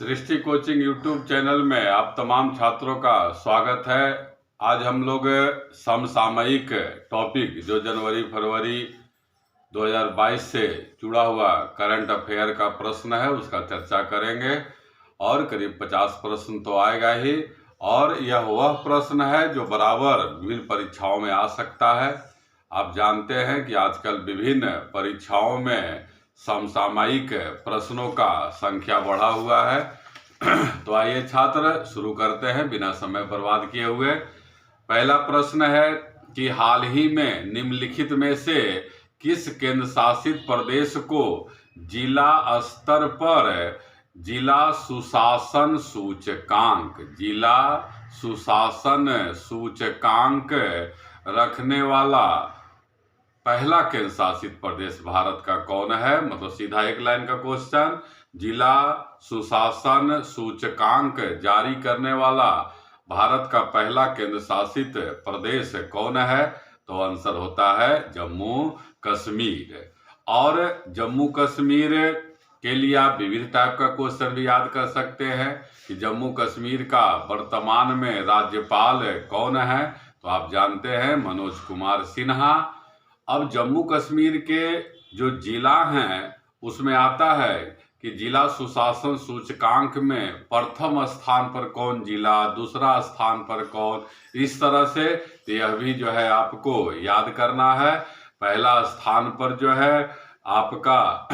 सृष्टि coaching YouTube channel में आप तमाम छात्रों का स्वागत है। आज हम लोग समसामयिक टॉपिक जो जनवरी फरवरी 2022 से जुड़ा हुआ करंट अफेयर का प्रश्न है उसका चर्चा करेंगे और करीब 50 प्रश्न तो आएगा ही। और यह वह प्रश्न है जो बराबर विभिन्न परीक्षाओं में आ सकता है। आप जानते हैं कि आजकल विभिन्न परीक्षाओं में समसामयिक प्रश्नों का संख्या बढ़ा हुआ है। तो आइए छात्र शुरू करते हैं बिना समय बर्बाद किए हुए। पहला प्रश्न है कि हाल ही में निम्नलिखित में से किस केंद्र शासित प्रदेश को जिला स्तर पर जिला सुशासन सूचकांक रखने वाला पहला केंद्र शासित प्रदेश भारत का कौन है? मतलब सीधा एक लाइन का क्वेश्चन, जिला सुशासन सूचकांक जारी करने वाला भारत का पहला केंद्र शासित प्रदेश कौन है? तो आंसर होता है जम्मू कश्मीर। और जम्मू कश्मीर के लिए आप विविध टाइप का क्वेश्चन भी याद कर सकते हैं कि जम्मू कश्मीर का वर्तमान में राज्यपाल कौन है? तो आप जानते हैं मनोज कुमार सिन्हा। अब जम्मू कश्मीर के जो जिला हैं उसमें आता है कि जिला सुशासन सूचकांक में प्रथम स्थान पर कौन जिला, दूसरा स्थान पर कौन, इस तरह से तो यह भी जो है आपको याद करना है। पहला स्थान पर जो है आपका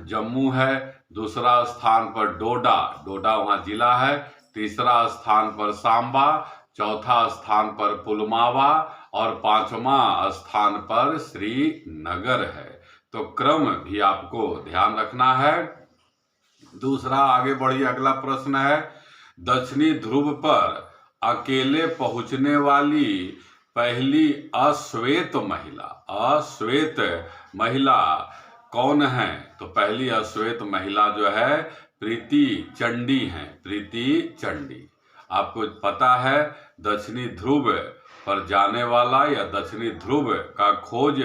जम्मू है, दूसरा स्थान पर डोडा वहाँ जिला है, तीसरा स्थान पर सांबा, चौथा स्थान पर पुलवामा और पांचवा स्थान पर श्रीनगर है। तो क्रम भी आपको ध्यान रखना है। दूसरा आगे बढ़िए, अगला प्रश्न है दक्षिणी ध्रुव पर अकेले पहुंचने वाली पहली अश्वेत महिला कौन है? तो पहली अश्वेत महिला जो है प्रीति चंडी है, प्रीति चंडी। आपको पता है दक्षिणी ध्रुव पर जाने वाला या दक्षिणी ध्रुव का खोज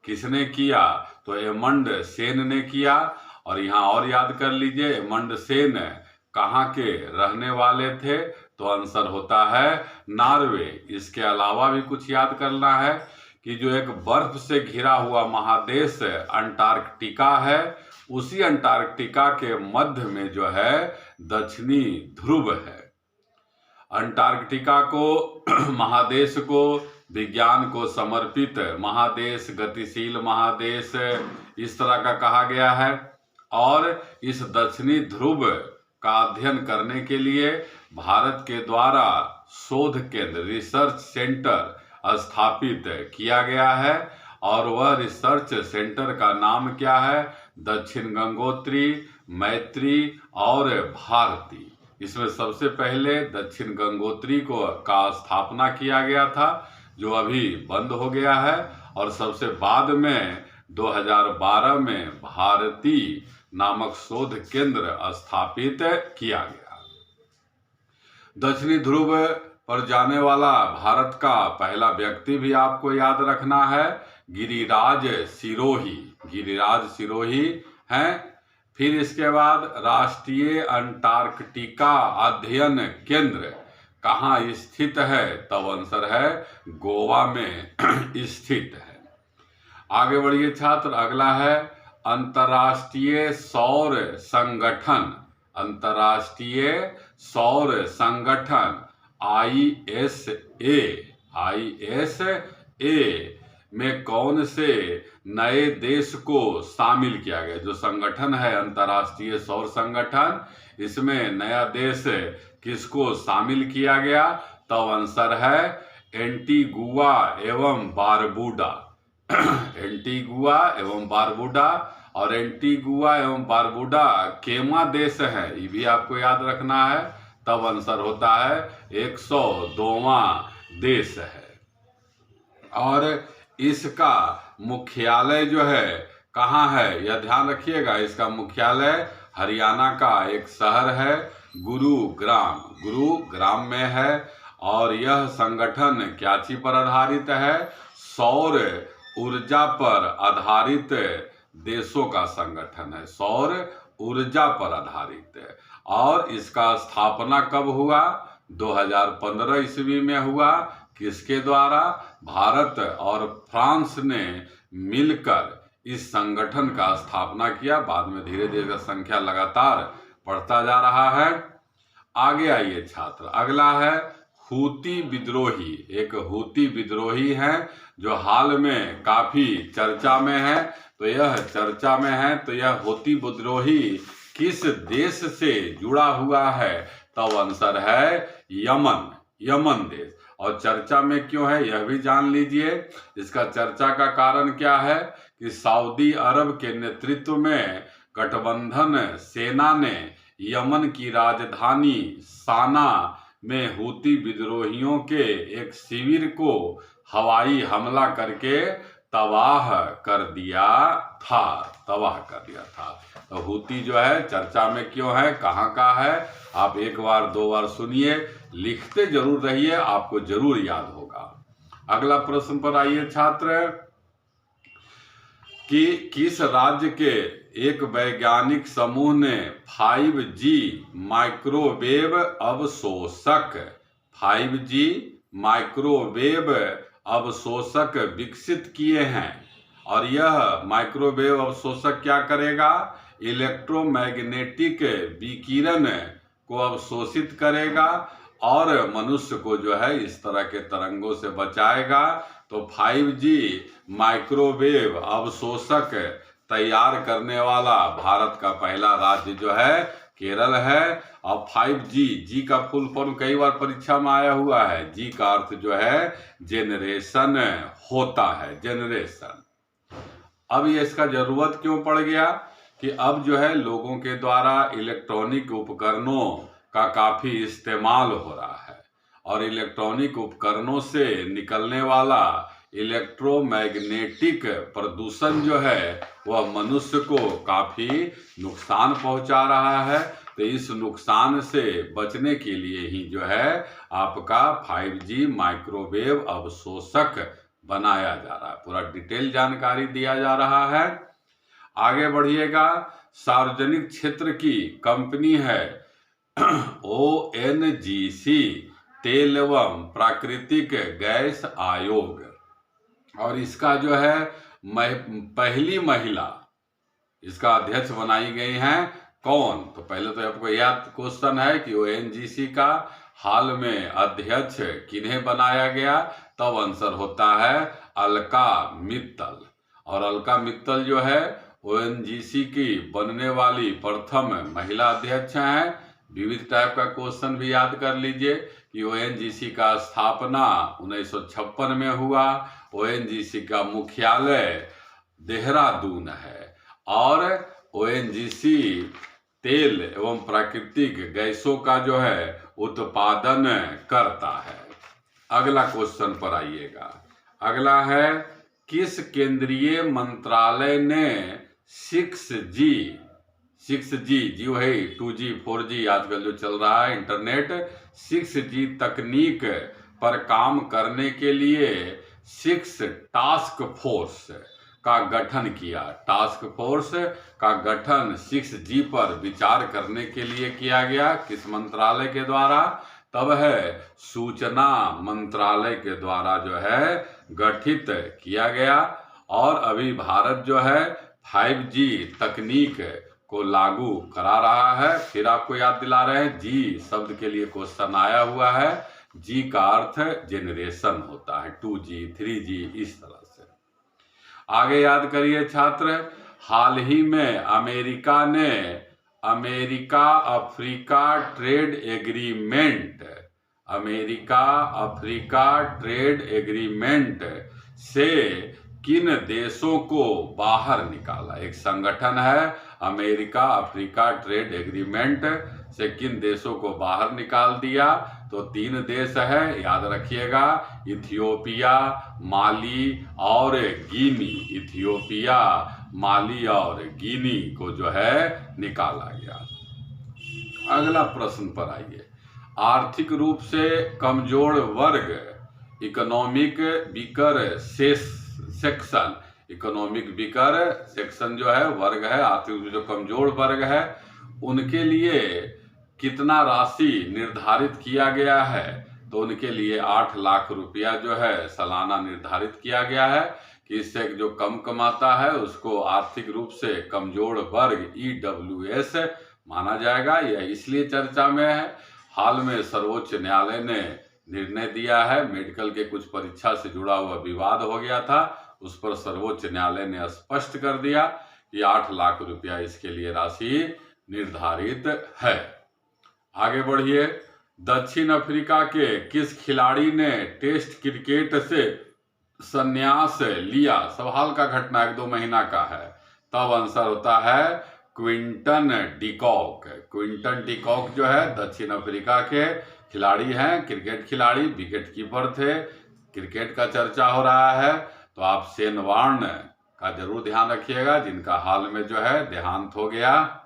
किसने किया? तो एमंड सेन ने किया। और यहाँ और याद कर लीजिए एमंड सेन कहाँ के रहने वाले थे? तो आंसर होता है नॉर्वे। इसके अलावा भी कुछ याद करना है कि जो एक बर्फ से घिरा हुआ महादेश अंटार्कटिका है, उसी अंटार्कटिका के मध्य में जो है दक्षिणी ध्रुव है। अंटार्कटिका को महादेश को विज्ञान को समर्पित महादेश, गतिशील महादेश इस तरह का कहा गया है। और इस दक्षिणी ध्रुव का अध्ययन करने के लिए भारत के द्वारा शोध केंद्र रिसर्च सेंटर स्थापित किया गया है। और वह रिसर्च सेंटर का नाम क्या है? दक्षिण गंगोत्री, मैत्री और भारती। इसमें सबसे पहले दक्षिण गंगोत्री का स्थापना किया गया था जो अभी बंद हो गया है। और सबसे बाद में 2012 में भारती नामक शोध केंद्र स्थापित किया गया। दक्षिणी ध्रुव पर जाने वाला भारत का पहला व्यक्ति भी आपको याद रखना है, गिरिराज सिरोही हैं। फिर इसके बाद राष्ट्रीय अंटार्कटिका अध्ययन केंद्र कहाँ स्थित है? तब आंसर है गोवा में स्थित है। आगे बढ़िए छात्र, अगला है अंतर्राष्ट्रीय सौर संगठन ISA में कौन से नए देश को शामिल किया गया? जो संगठन है अंतर्राष्ट्रीय सौर संगठन, इसमें नया देश किसको शामिल किया गया? तब आंसर है एंटीगुआ एवं बारबूडा। और एंटीगुआ एवं बारबूडा केमा देश है, ये भी आपको याद रखना है। तब आंसर होता है 102वां देश है। और इसका मुख्यालय जो है कहाँ है? यह ध्यान रखिएगा, इसका मुख्यालय हरियाणा का एक शहर है गुरुग्राम में है। और यह संगठन क्या चीज पर आधारित है? सौर ऊर्जा पर आधारित देशों का संगठन है, सौर ऊर्जा पर आधारित है। और इसका स्थापना कब हुआ? 2015 ईस्वी में हुआ। किसके द्वारा? भारत और फ्रांस ने मिलकर इस संगठन का स्थापना किया। बाद में धीरे धीरे इसका संख्या लगातार बढ़ता जा रहा है। आगे आइए छात्र, अगला है हूती विद्रोही। एक हूती विद्रोही है जो हाल में काफी चर्चा में है। तो यह हूती विद्रोही किस देश से जुड़ा हुआ है? तब आंसर है यमन देश। और चर्चा में क्यों है यह भी जान लीजिए। इसका चर्चा का कारण क्या है कि सऊदी अरब के नेतृत्व में गठबंधन सेना ने यमन की राजधानी साना में हूती विद्रोहियों के एक शिविर को हवाई हमला करके तबाह कर दिया था। तो हूती जो है चर्चा में क्यों है, कहाँ का है, आप एक बार दो बार सुनिए, लिखते जरूर रहिए, आपको जरूर याद होगा। अगला प्रश्न पर आइए छात्र, कि किस राज्य के एक वैज्ञानिक समूह ने 5G माइक्रोवेव अवशोषक विकसित किए हैं। और यह माइक्रोवेव अवशोषक क्या करेगा? इलेक्ट्रोमैग्नेटिक विकिरण को अवशोषित करेगा और मनुष्य को जो है इस तरह के तरंगों से बचाएगा। तो 5G माइक्रोवेव अवशोषक तैयार करने वाला भारत का पहला राज्य जो है केरल है। और 5G, जी का फुल फॉर्म कई बार परीक्षा में आया हुआ है। जी का अर्थ जो है जेनरेशन होता है, जेनरेशन। अब ये इसका जरूरत क्यों पड़ गया कि अब जो है लोगों के द्वारा इलेक्ट्रॉनिक उपकरणों का काफी इस्तेमाल हो रहा है और इलेक्ट्रॉनिक उपकरणों से निकलने वाला इलेक्ट्रोमैग्नेटिक प्रदूषण जो है वह मनुष्य को काफी नुकसान पहुंचा रहा है। तो इस नुकसान से बचने के लिए ही जो है आपका 5G माइक्रोवेव अवशोषक बनाया जा रहा है। पूरा डिटेल जानकारी दिया जा रहा है। आगे बढ़िएगा, सार्वजनिक क्षेत्र की कंपनी है ONGC, तेल एवं प्राकृतिक गैस आयोग। और इसका जो है पहली महिला इसका अध्यक्ष बनाई गई हैं। कौन? तो पहले तो आपको याद क्वेश्चन है कि ONGC का हाल में अध्यक्ष किन्हें बनाया गया? तब आंसर होता है अलका मित्तल। और अलका मित्तल जो है ONGC की बनने वाली प्रथम महिला अध्यक्ष हैं। विविध टाइप का क्वेश्चन भी याद कर लीजिए कि ONGC का स्थापना 1956 में हुआ। ONGC का मुख्यालय देहरादून है और ONGC तेल एवं प्राकृतिक गैसों का जो है उत्पादन करता है। अगला क्वेश्चन पर आइएगा। अगला है, किस केंद्रीय मंत्रालय ने 6G जी वही 2G 4G आजकल जो चल रहा है इंटरनेट, 6G तकनीक पर काम करने के लिए 6 टास्क फोर्स का गठन किया? टास्क फोर्स का गठन 6G पर विचार करने के लिए किया गया। किस मंत्रालय के द्वारा? तब है सूचना मंत्रालय के द्वारा जो है गठित किया गया। और अभी भारत जो है 5G तकनीक को लागू करा रहा है। फिर आपको याद दिला रहे हैं, जी शब्द के लिए क्वेश्चन आया हुआ है। जी का अर्थ जेनरेशन होता है, 2G 3G इस तरह से। आगे याद करिए छात्र, हाल ही में अमेरिका ने अमेरिका अफ्रीका ट्रेड एग्रीमेंट से किन देशों को बाहर निकाला? एक संगठन है अमेरिका अफ्रीका ट्रेड एग्रीमेंट से किन देशों को बाहर निकाल दिया? तो 3 देश है, याद रखिएगा, इथियोपिया, माली और गिनी। इथियोपिया, माली और गिनी को जो है निकाला गया। अगला प्रश्न पर आइए, आर्थिक रूप से कमजोर वर्ग economic weaker section. Economic weaker section जो है वर्ग है, आर्थिक रूप से जो कमजोर वर्ग है उनके लिए कितना राशि निर्धारित किया गया है, तो उनके लिए 8 लाख रुपया जो है सालाना निर्धारित किया गया है कि इससे जो कम कमाता है उसको आर्थिक रूप से कमजोर वर्ग EWS माना जाएगा। यह इसलिए चर्चा में है, हाल में सर्वोच्च न्यायालय ने निर्णय दिया है, मेडिकल के कुछ परीक्षा से जुड़ा हुआ विवाद हो गया था, उस पर सर्वोच्च न्यायालय ने स्पष्ट कर दिया कि 8 लाख रुपया इसके लिए राशि निर्धारित है। आगे बढ़िए। दक्षिण अफ्रीका के किस खिलाड़ी ने टेस्ट क्रिकेट से संन्यास लिया? सवाल का घटना 1-2 महीना का है, तब आंसर होता है क्विंटन डिकॉक। क्विंटन डिकॉक जो है दक्षिण अफ्रीका के खिलाड़ी हैं, क्रिकेट खिलाड़ी, विकेट कीपर थे। क्रिकेट का चर्चा हो रहा है तो आप शेन वार्न का जरूर ध्यान रखिएगा, जिनका हाल में जो है देहांत हो गया।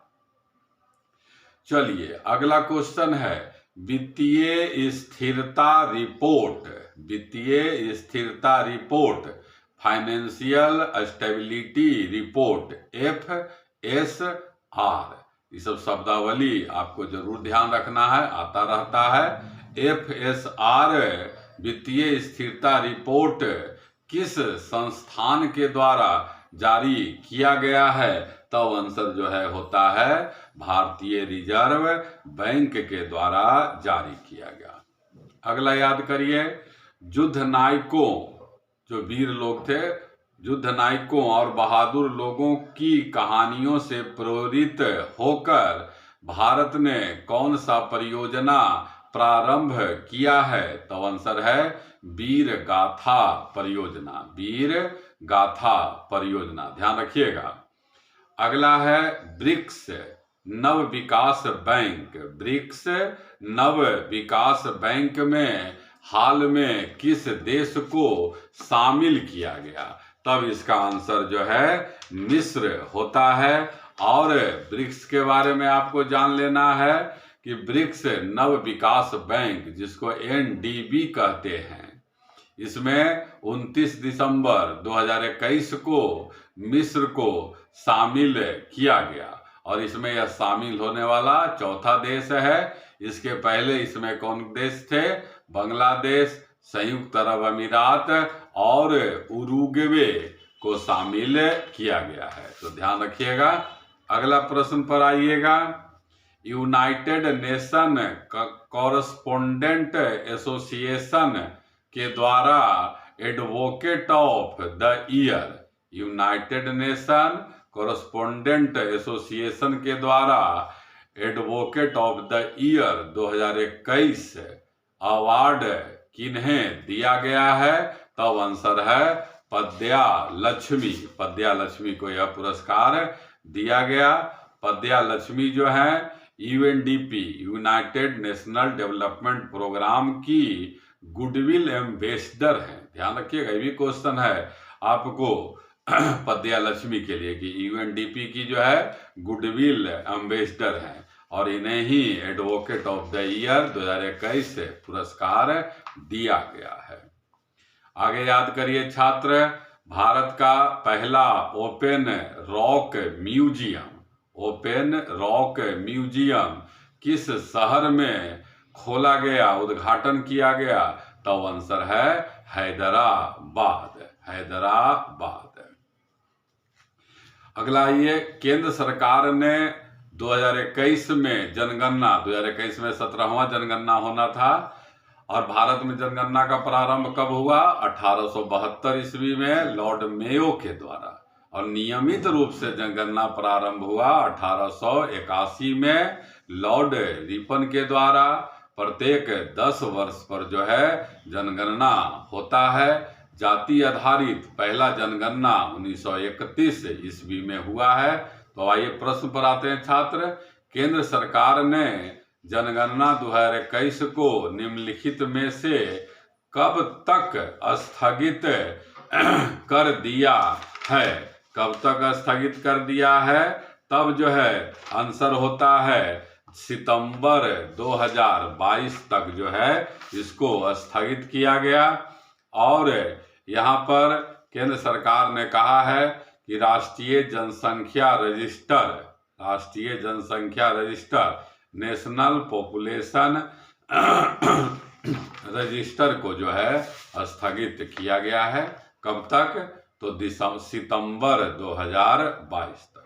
चलिए अगला क्वेश्चन है वित्तीय स्थिरता रिपोर्ट। वित्तीय स्थिरता report, financial stability report, FSR, ये सब शब्दावली आपको जरूर ध्यान रखना है, आता रहता है। FSR वित्तीय स्थिरता रिपोर्ट किस संस्थान के द्वारा जारी किया गया है? तब आंसर जो है होता है भारतीय रिजर्व बैंक के द्वारा जारी किया गया। अगला याद करिए, युद्ध नायकों, जो वीर लोग थे, युद्ध नायकों और बहादुर लोगों की कहानियों से प्रेरित होकर भारत ने कौन सा परियोजना प्रारंभ किया है? तब आंसर है वीर गाथा परियोजना। वीर गाथा परियोजना, ध्यान रखिएगा। अगला है ब्रिक्स नव विकास बैंक। ब्रिक्स नव विकास बैंक में हाल में किस देश को शामिल किया गया? तब इसका आंसर जो है मिस्र होता है। और ब्रिक्स के बारे में आपको जान लेना है कि ब्रिक्स नव विकास बैंक, जिसको NDB कहते हैं, इसमें 29 दिसंबर 2021 को मिस्र को शामिल किया गया और इसमें यह शामिल होने वाला चौथा देश है। इसके पहले इसमें कौन देश थे? बांग्लादेश, संयुक्त अरब अमीरात और उरुग्वे को शामिल किया गया है, तो ध्यान रखिएगा। अगला प्रश्न पर आइएगा, यूनाइटेड नेशन कॉरस्पोंडेंट एसोसिएशन के द्वारा advocate of the year, United nation correspondent association के द्वारा advocate of the year 2021 award किन्हें दिया गया है? तब आंसर है पद्या लक्ष्मी। पद्या लक्ष्मी को यह पुरस्कार दिया गया। पद्या लक्ष्मी जो है UNDP, united national development programme की गुडविल एम्बेसडर है। ध्यान रखिएगा, ये भी क्वेश्चन है आपको पद्या लक्ष्मी के लिए कि UNDP की जो है गुडविल एम्बेसडर है और इन्हें ही एडवोकेट ऑफ द ईयर 2021 से पुरस्कार दिया गया है। आगे याद करिए छात्र, भारत का पहला open rock museum, open rock museum किस शहर में खोला गया, उद्घाटन किया गया? तब आंसर है हैदराबाद। हैदराबाद। अगला ये, केंद्र सरकार ने 2021 में जनगणना, 2021 में 17वां जनगणना होना था और भारत में जनगणना का प्रारंभ कब हुआ? 1872 ईस्वी में लॉर्ड मेयो के द्वारा, और नियमित रूप से जनगणना प्रारंभ हुआ 1881 में लॉर्ड रिपन के द्वारा। प्रत्येक 10 वर्ष पर जो है जनगणना होता है। जाति आधारित पहला जनगणना 1931 ईस्वी में हुआ है। तो आइए प्रश्न पर आते हैं छात्र, केंद्र सरकार ने जनगणना 2021 को निम्नलिखित में से कब तक स्थगित कर दिया है? कब तक स्थगित कर दिया है? तब जो है आंसर होता है सितंबर 2022 तक जो है इसको स्थगित किया गया। और यहाँ पर केंद्र सरकार ने कहा है कि राष्ट्रीय जनसंख्या रजिस्टर नेशनल पॉपुलेशन रजिस्टर को जो है स्थगित किया गया है। कब तक? तो सितंबर 2022 तक।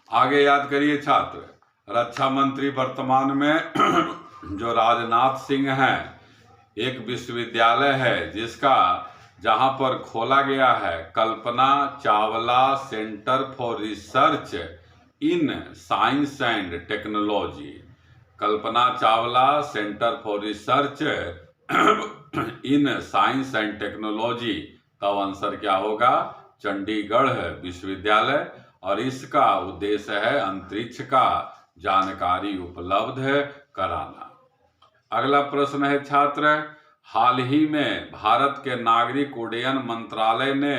आगे याद करिए छात्र, रक्षा मंत्री वर्तमान में जो राजनाथ सिंह हैं, एक विश्वविद्यालय है जिसका जहां पर खोला गया है Kalpana Chawla centre for research in science and technology. Kalpana Chawla centre for research in science and technology, तब आंसर क्या होगा? चंडीगढ़ विश्वविद्यालय। और इसका उद्देश्य है अंतरिक्ष का जानकारी उपलब्ध कराना। अगला प्रश्न है छात्र, हाल ही में भारत के नागरिक उड्डयन मंत्रालय ने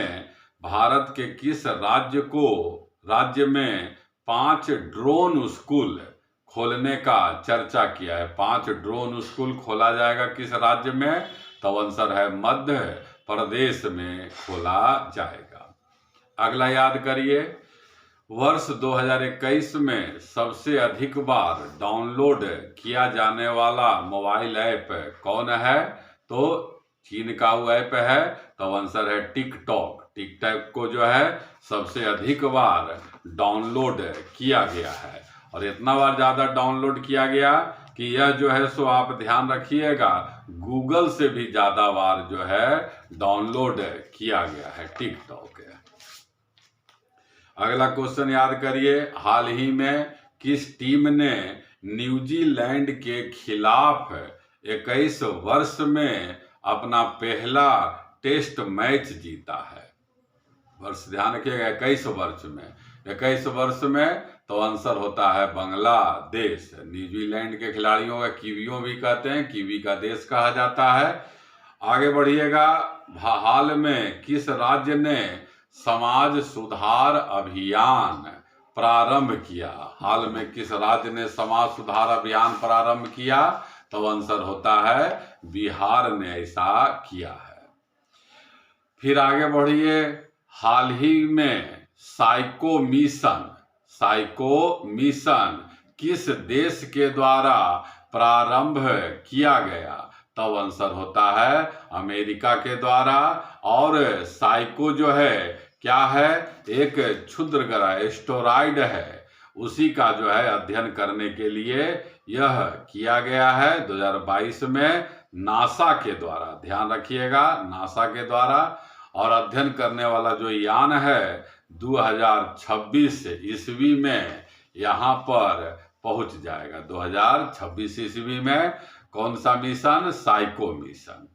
भारत के किस राज्य में 5 ड्रोन स्कूल खोलने का चर्चा किया है? 5 ड्रोन स्कूल खोला जाएगा किस राज्य में? तो आंसर है मध्य प्रदेश में खोला जाएगा। अगला याद करिए, वर्ष 2021 में सबसे अधिक बार डाउनलोड किया जाने वाला मोबाइल ऐप कौन है? तो चीन का वो ऐप है, तो आंसर है टिकटॉक। टिकटॉक को जो है सबसे अधिक बार डाउनलोड किया गया है, और इतना बार ज़्यादा डाउनलोड किया गया कि यह जो है सो आप ध्यान रखिएगा, गूगल से भी ज़्यादा बार जो है डाउनलोड किया गया है टिकटॉक। अगला क्वेश्चन याद करिए, हाल ही में किस टीम ने न्यूजीलैंड के खिलाफ 21 वर्ष में अपना पहला टेस्ट मैच जीता है? वर्ष ध्यान रखिएगा, 21 वर्ष में। 21 वर्ष में तो आंसर होता है बांग्लादेश। न्यूजीलैंड के खिलाड़ियों का कीवियों भी कहते हैं, कीवी का देश कहा जाता है। आगे बढ़िएगा, हाल में किस राज्य ने समाज सुधार अभियान प्रारंभ किया? हाल में किस राज्य ने समाज सुधार अभियान प्रारंभ किया? तो आंसर होता है बिहार ने ऐसा किया है। फिर आगे बढ़िए, हाल ही में साइको मिशन किस देश के द्वारा प्रारंभ किया गया? तब आंसर होता है अमेरिका के द्वारा। और साइको जो है क्या है? एक क्षुद्र ग्रह एस्टेरॉयड है, उसी का जो है अध्ययन करने के लिए यह किया गया है 2022 में नासा के द्वारा। ध्यान रखिएगा, नासा के द्वारा। और अध्ययन करने वाला जो यान है 2026 ईस्वी में यहाँ पर पहुंच जाएगा। 2026 ईस्वी में कौन सा मिशन? Psycho mission.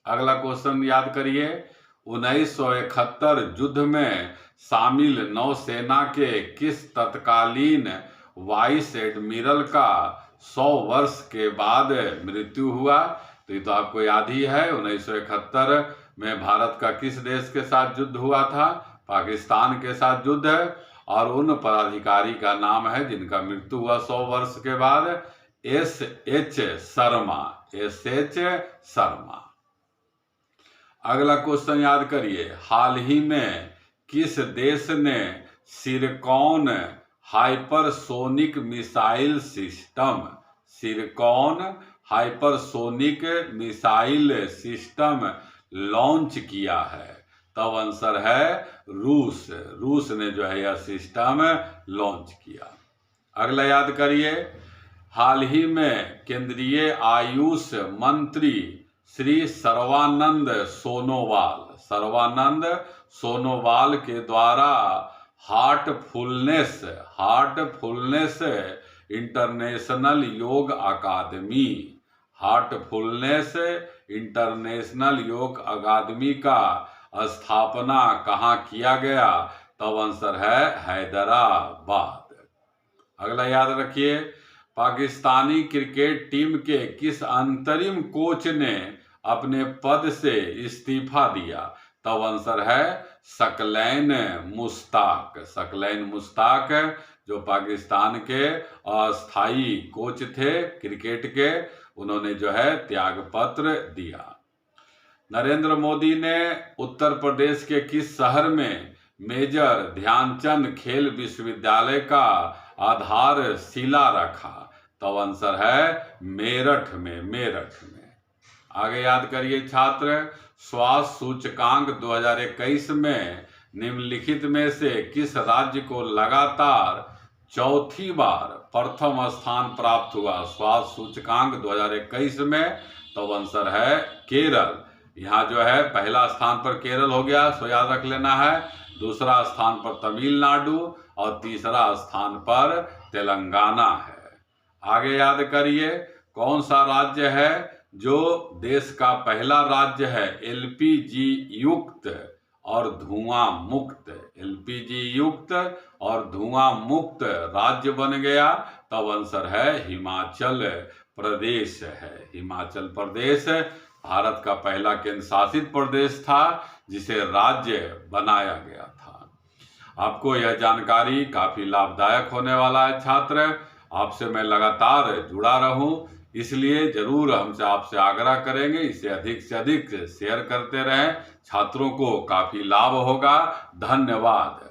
अगला क्वेश्चन याद करिए, 1971 युद्ध में शामिल नौसेना के किस तत्कालीन वाइस एडमिरल का 100 वर्ष के बाद मृत्यु हुआ? तो ये तो आपको याद ही है, 1971 में भारत का किस देश के साथ युद्ध हुआ था? पाकिस्तान के साथ युद्ध है। और उन पदाधिकारी का नाम है जिनका मृत्यु हुआ 100 वर्ष के बाद, S.H. शर्मा। अगला क्वेश्चन याद करिए, हाल ही में किस देश ने सिरकॉन हाइपरसोनिक मिसाइल सिस्टम लॉन्च किया है? तब आंसर है रूस ने जो है यह सिस्टम लॉन्च किया। अगला याद करिए, हाल ही में केंद्रीय आयुष मंत्री श्री सर्बानंद सोनोवाल के द्वारा हार्टफुलनेस इंटरनेशनल योग अकादमी का स्थापना कहाँ किया गया? तब आंसर है हैदराबाद। अगला याद रखिए, पाकिस्तानी क्रिकेट टीम के किस अंतरिम कोच ने अपने पद से इस्तीफा दिया? तब आंसर है सकलैन मुश्ताक जो पाकिस्तान के अस्थायी कोच थे क्रिकेट के, उन्होंने जो है त्यागपत्र दिया। नरेंद्र मोदी ने उत्तर प्रदेश के किस शहर में मेजर ध्यानचंद खेल विश्वविद्यालय का आधारशिला रखा, तो आंसर है मेरठ में, मेरठ में। आगे याद करिए छात्र, स्वास्थ्य सूचकांक 2021 में निम्नलिखित में से किस राज्य को लगातार चौथी बार प्रथम स्थान प्राप्त हुआ? स्वास्थ्य सूचकांक 2021 में, तो आंसर है केरल। यहाँ जो है पहला स्थान पर केरल हो गया, सो याद रख लेना है। दूसरा स्थान पर तमिलनाडु और तीसरा स्थान पर तेलंगाना है। आगे याद करिए, कौन सा राज्य है जो देश का पहला राज्य है एलपीजी युक्त और धुआं मुक्त? एलपीजी युक्त और धुआं मुक्त राज्य बन गया, तब आंसर है हिमाचल प्रदेश है। हिमाचल प्रदेश भारत का पहला केंद्र शासित प्रदेश था जिसे राज्य बनाया गया था। आपको यह जानकारी काफी लाभदायक होने वाला है छात्र। आपसे मैं लगातार जुड़ा रहूं, इसलिए जरूर हमसे आपसे आग्रह करेंगे इसे अधिक से अधिक शेयर करते रहें, छात्रों को काफी लाभ होगा। धन्यवाद।